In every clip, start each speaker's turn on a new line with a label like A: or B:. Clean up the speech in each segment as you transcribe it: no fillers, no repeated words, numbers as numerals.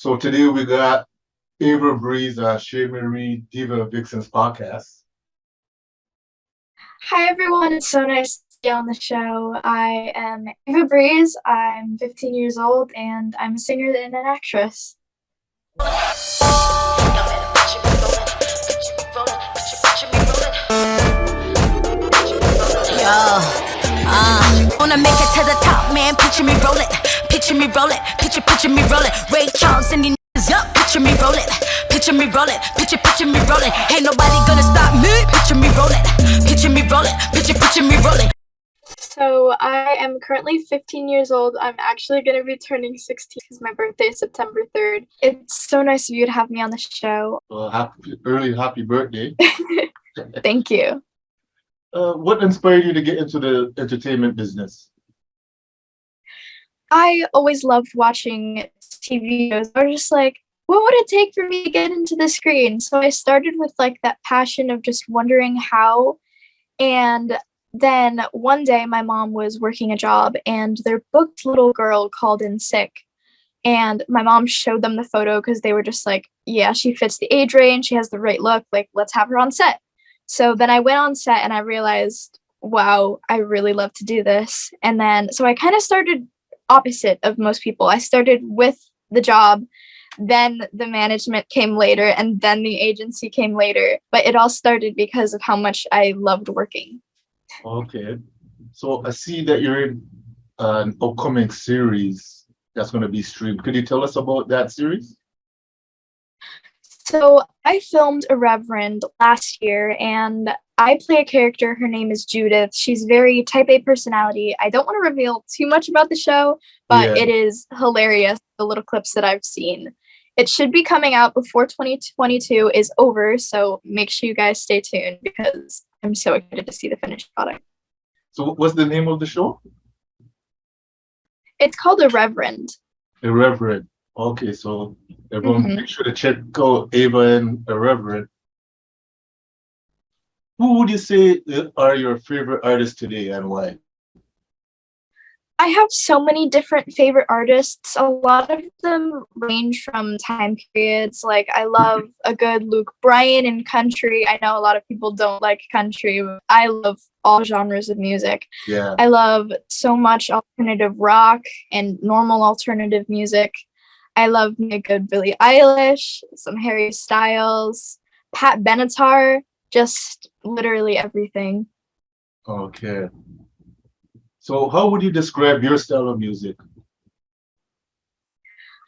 A: So today we got Ava Breeze, Shea Marie Diva Vixen's podcast.
B: Hi everyone, it's so nice to be on the show. I am Ava Breeze. I'm 15 years old and I'm a singer and an actress.
C: Wanna make it to the top, man. Picture me rolling, picture me rolling, picture me rolling. Ray Charles and these niggas, yup. Picture me rolling, picture me rolling, picture me rolling. Ain't nobody gonna stop me. Picture me rolling, picture me rolling, picture me rolling.
B: So I am currently 15 years old. I'm actually going to be turning 16 because my birthday is September 3rd. It's so nice of you to have me on the show.
A: Well, happy birthday.
B: Thank you.
A: What inspired you to get into the entertainment business?
B: I always loved watching TV shows. I was just like, what would it take for me to get into the screen? So I started with like that passion of just wondering how. And then one day my mom was working a job and their booked little girl called in sick. And my mom showed them the photo because they were just like, yeah, she fits the age range. She has the right look. Like, let's have her on set. So then I went on set and I realized, wow, I really love to do this. And then, so I kind of started opposite of most people. I started with the job, then the management came later, and then the agency came later. But it all started because of how much I loved working.
A: Okay. So I see that you're in an upcoming series that's going to be streamed. Could you tell us about that series?
B: So I filmed Irreverend last year and I play a character. Her name is Judith. She's very type A personality. I don't want to reveal too much about the show, but
A: Yeah.
B: it is hilarious, the little clips that I've seen. It should be coming out before 2022 is over, so make sure you guys stay tuned because I'm so excited to see the finished product.
A: So what's the name of the show?
B: It's called Irreverend.
A: Irreverend. Okay, so everyone make sure to check out Ava and Irreverend. Who would you say are your favorite artists today and why?
B: I have so many different favorite artists. A lot of them range from time periods. Like, I love a good Luke Bryan in country. I know a lot of people don't like country. But I love all genres of music.
A: Yeah.
B: I love so much alternative rock and normal alternative music. I love me a good Billie Eilish, some Harry Styles, Pat Benatar, just literally everything.
A: Okay. So how would you describe your style of music?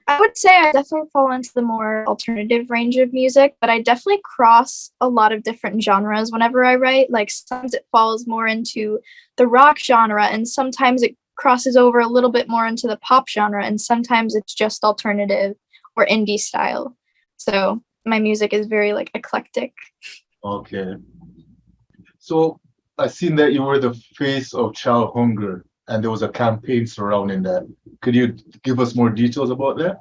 B: I would say I definitely fall into the more alternative range of music, but I definitely cross a lot of different genres whenever I write. Like, sometimes it falls more into the rock genre, and sometimes it crosses over a little bit more into the pop genre, and sometimes it's just alternative or indie style. So my music is very like eclectic.
A: Okay. So I seen that you were the face of child hunger and there was a campaign surrounding that. Could you give us more details about that?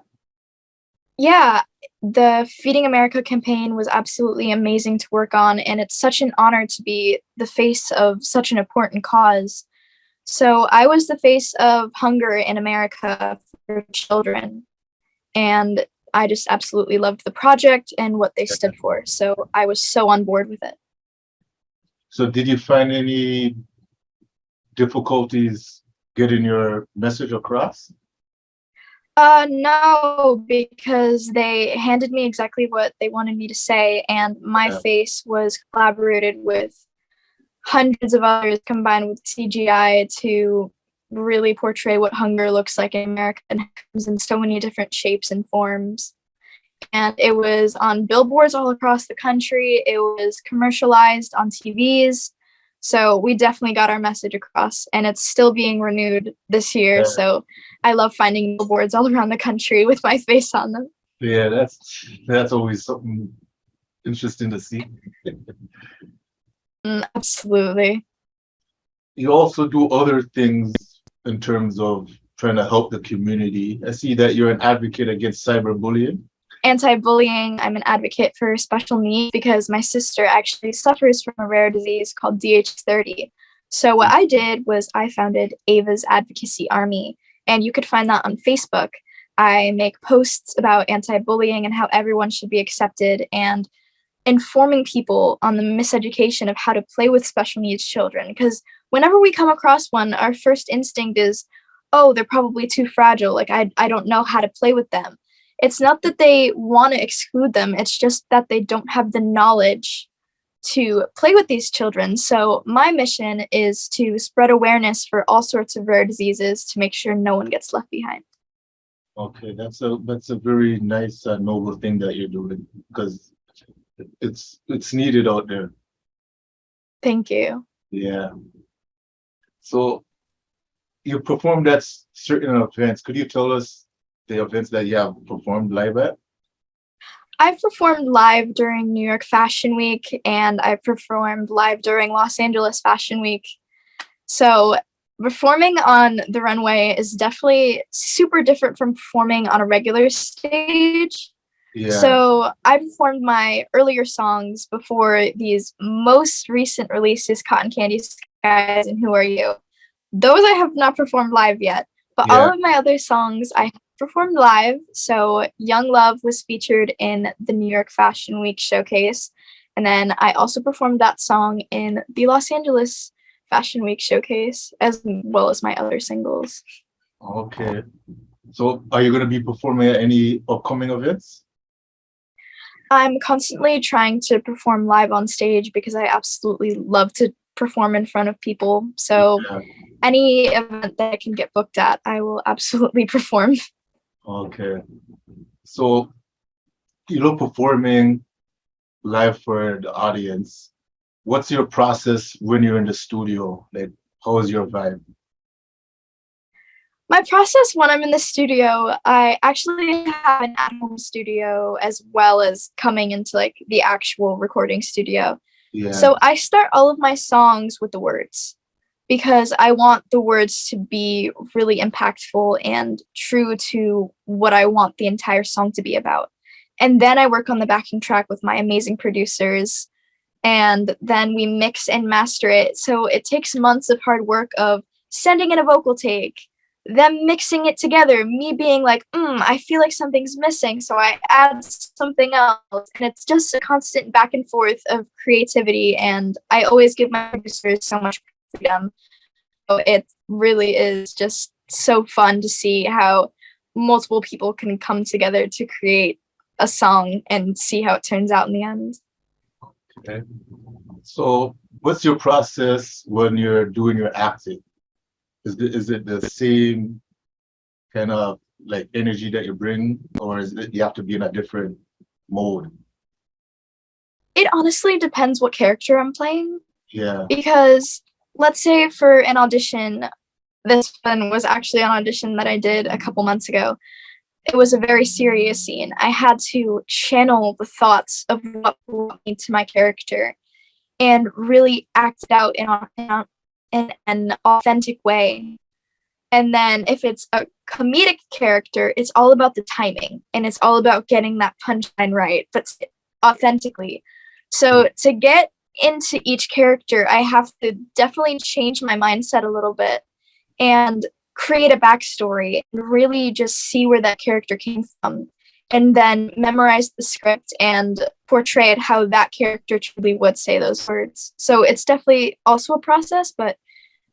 B: Yeah, the Feeding America campaign was absolutely amazing to work on, and it's such an honor to be the face of such an important cause. So I was the face of hunger in America for children, and I just absolutely loved the project and what they stood for. So I was so on board with it.
A: So did you find any difficulties getting your message across?
B: No, because they handed me exactly what they wanted me to say, and my face was collaborated with hundreds of others combined with CGI to really portray what hunger looks like in America, and it comes in so many different shapes and forms. And it was on billboards all across the country. It was commercialized on TVs. So we definitely got our message across, and it's still being renewed this year.
A: Yeah.
B: So I love finding billboards all around the country with my face on them.
A: Yeah, that's always something interesting to see.
B: Absolutely.
A: You also do other things in terms of trying to help the community. I see that you're an advocate against cyberbullying.
B: Anti-bullying. I'm an advocate for special needs because my sister actually suffers from a rare disease called DH30. So what I did was I founded Ava's Advocacy Army, and you could find that on Facebook. I make posts about anti-bullying and how everyone should be accepted, and informing people on the miseducation of how to play with special needs children. Because whenever we come across one, our first instinct is, oh, they're probably too fragile. Like, I don't know how to play with them. It's not that they want to exclude them. It's just that they don't have the knowledge to play with these children. So my mission is to spread awareness for all sorts of rare diseases to make sure no one gets left behind.
A: Okay, that's a very nice, noble thing that you're doing, because it's needed out there.
B: Thank you.
A: Yeah. So you performed at certain events. Could you tell us the events that you have performed live at?
B: I've performed live during New York Fashion Week, and I've performed live during Los Angeles Fashion Week. So performing on the runway is definitely super different from performing on a regular stage.
A: Yeah.
B: So I performed my earlier songs before these most recent releases, Cotton Candy Skies and Who Are You. Those I have not performed live yet, but all of my other songs I have performed live. So Young Love was featured in the New York Fashion Week showcase. And then I also performed that song in the Los Angeles Fashion Week showcase, as well as my other singles.
A: Okay. So are you going to be performing at any upcoming events?
B: I'm constantly trying to perform live on stage because I absolutely love to perform in front of people. So any event that I can get booked at, I will absolutely perform.
A: Okay. So you love performing live for the audience. What's your process when you're in the studio? Like, how is your vibe?
B: My process when I'm in the studio, I actually have an at-home studio as well as coming into like the actual recording studio.
A: Yeah.
B: So I start all of my songs with the words because I want the words to be really impactful and true to what I want the entire song to be about. And then I work on the backing track with my amazing producers, and then we mix and master it. So it takes months of hard work of sending in a vocal take, them mixing it together, me being like, I feel like something's missing, so I add something else. And it's just a constant back and forth of creativity, and I always give my producers so much freedom. So it really is just so fun to see how multiple people can come together to create a song and see how it turns out in the end.
A: Okay. So what's your process when you're doing your acting? Is it the same kind of like energy that you bring, or is it you have to be in a different mode?
B: It honestly depends what character I'm playing.
A: Yeah.
B: Because let's say for an audition, this one was actually an audition that I did a couple months ago. It was a very serious scene. I had to channel the thoughts of what brought me to my character and really act it out in an authentic way. And then if it's a comedic character, it's all about the timing and it's all about getting that punchline right, but authentically. So to get into each character, I have to definitely change my mindset a little bit and create a backstory and really just see where that character came from, and then memorize the script and portray it how that character truly would say those words. So it's definitely also a process, but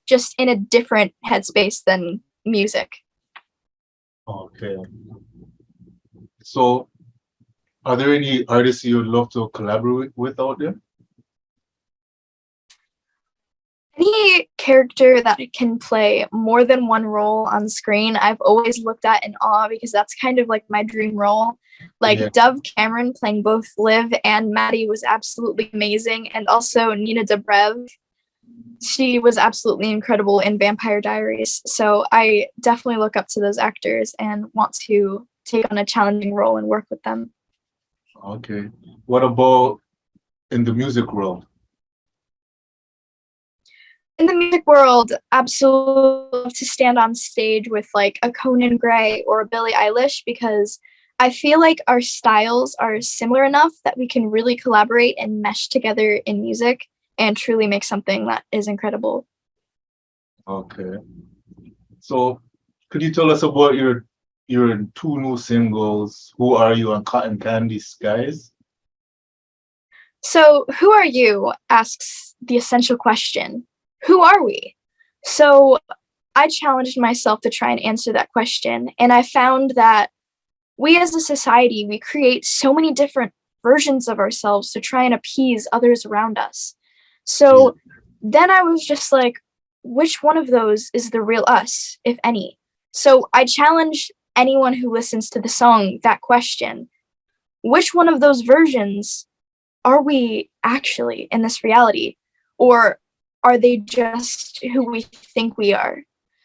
B: just in a different headspace than music.
A: Okay. So are there any artists you would love to collaborate with out there?
B: Any character that can play more than one role on screen, I've always looked at in awe because that's kind of like my dream role. Like Dove Cameron playing both Liv and Maddie was absolutely amazing. And also Nina Dobrev, she was absolutely incredible in Vampire Diaries. So I definitely look up to those actors and want to take on a challenging role and work with them.
A: Okay. What about in the music world?
B: In the music world, absolutely love to stand on stage with like a Conan Gray or a Billie Eilish, because I feel like our styles are similar enough that we can really collaborate and mesh together in music and truly make something that is incredible.
A: Okay. So could you tell us about your your two new singles, Who Are You and Cotton Candy Skies.
B: So, who are you? Asks the essential question. Who are we? So, I challenged myself to try and answer that question, and I found that we as a society, we create so many different versions of ourselves to try and appease others around us.
A: Yeah.
B: So then I was just like, which one of those is the real us, if any? So I challenge anyone who listens to the song that question. Which one of those versions are we actually in this reality? Or are they just who we think we are?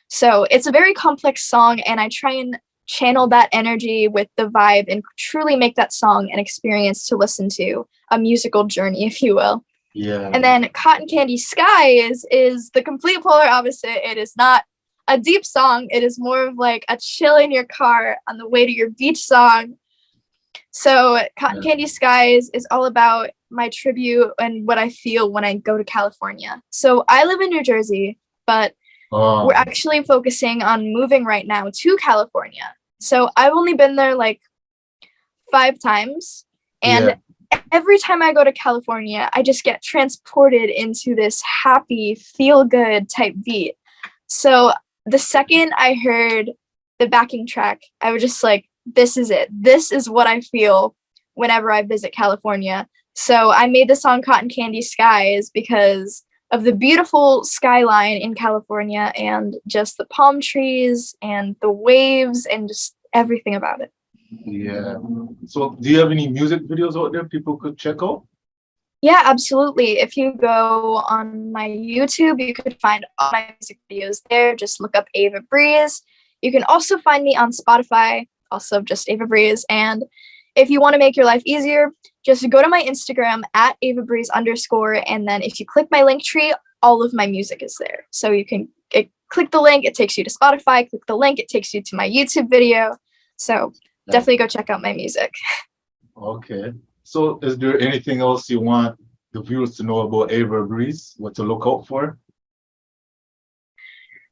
B: So it's a very complex song, and I try and channel that energy with the vibe and truly make that song an experience to listen to, a musical journey, if you will.
A: Yeah.
B: And then Cotton Candy Skies is the complete polar opposite. It is not a deep song. It is more of like a chill in your car on the way to your beach song. So Cotton Candy Skies is all about my tribute and what I feel when I go to California. So I live in New Jersey, but we're actually focusing on moving right now to California. So I've only been there like 5 times. And every time I go to California, I just get transported into this happy, feel good type beat. So the second I heard the backing track, I was just like, this is it. This is what I feel whenever I visit California. So I made the song Cotton Candy Skies because of the beautiful skyline in California and just the palm trees and the waves and just everything about it.
A: Yeah. So do you have any music videos out there people could check out?
B: Yeah, absolutely. If you go on my YouTube, you could find all my music videos there. Just look up Ava Breeze. You can also find me on Spotify, also just Ava Breeze. And if you want to make your life easier, just go to my Instagram at Ava Breeze _ and then if you click my link tree, all of my music is there. So you can click the link, it takes you to Spotify. Click the link, it takes you to my YouTube video. So definitely go check out my music.
A: Okay. So is there anything else you want the viewers to know about Ava Breeze? What to look out for?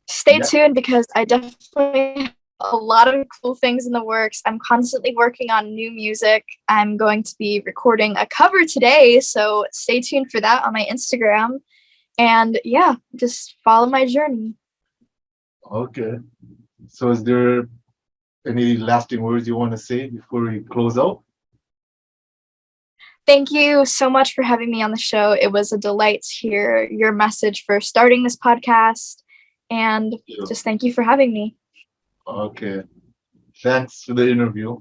B: Stay tuned because I definitely have a lot of cool things in the works. I'm constantly working on new music. I'm going to be recording a cover today, so stay tuned for that on my Instagram. And yeah, just follow my journey.
A: Okay. So is there any lasting words you want to say before we close out?
B: Thank you so much for having me on the show. It was a delight to hear your message for starting this podcast. And just thank you for having me.
A: Okay. Thanks for the interview.